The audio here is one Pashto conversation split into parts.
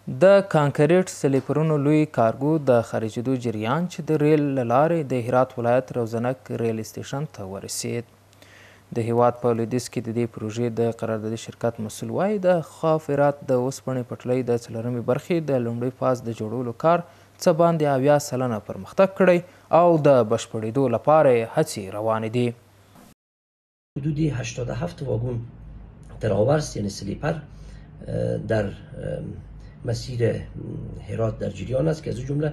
د کانکریټ سلیپرونو لوی کارګو د خارجېدو جریان چې د ریل له لارې د هرات ولایت روزنک ریل سټیشن ته ورسید. د هیواد په لویدیځ کې د دې پروژې د قراردادي شرکت مسؤل وایي د خاف هرات د اوسپنې پټلۍ د 4مې برخې د لومړي فاز د جوړولو کار څه باندې 80% پرمختګ کړی او د بشپړېدو لپاره هڅې روانې دي. حدود 87 واگن تراورس یعنی سلیپر در مسیر هرات در جریان است که از او جمله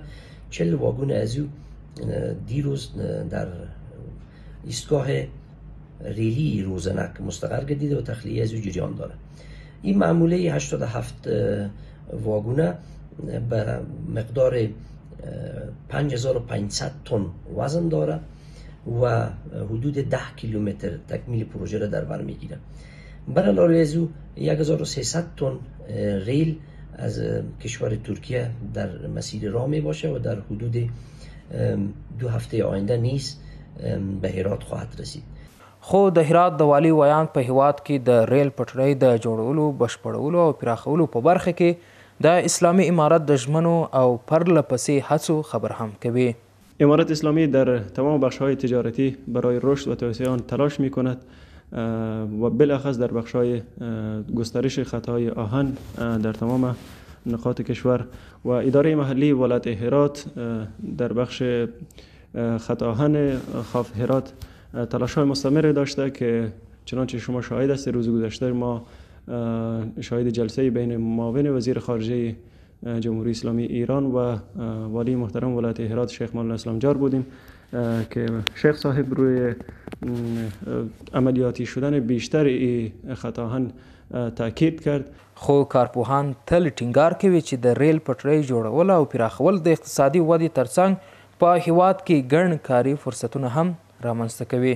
40 واگن از او دیروز در ایستگاه ریلی روزنک مستقر گردیده و تخلیه از او جریان داره. این معموله 87 واگونه به مقدار 5500 تن وزن داره و حدود 10 کیلومتر تکمیل پروژه را در بر میگیره. بر علاوه از او 1300 تن ریل از کشور ترکیه در مسیر راه می باشه و در حدود 2 هفته آینده نیز به هرات خواهد رسید. خو د هرات د والي ویان په هیواد کې د ریل پټلۍ د جوړولو، بشپړولو او پراخولو په برخه کې د اسلامی امارت د ژمنو او پرله پسې هڅو خبر هم کوي. امارت اسلامی در تمام بخش‌های تجارتی برای رشد و توسعه آن تلاش می‌کند و بالاخص در بخش‌های گسترش خطهای آهن در تمام نقاط کشور و اداره محلی ولایت هرات در بخش خط آهن خاف هرات تلاش‌های مستمر داشته که چنانچه شما شاهد هستید روز گذشته ما شاهد جلسه بین معاون وزیر خارجه جمهوری اسلامی ایران و والی محترم ولایت هرات شیخ مولانا اسلامجار بودیم که شیخ صاحب روی عملیاتی شدن بیشتر خط آهن تاکید کرد. خو کارپوهان تل ټینګار کوي چې د ریل پټلۍ جوړول او پراخول د اقتصادي ودې ترڅنګ په هیواد کې ګڼ کاري فرصتونه هم رامنځته کوي.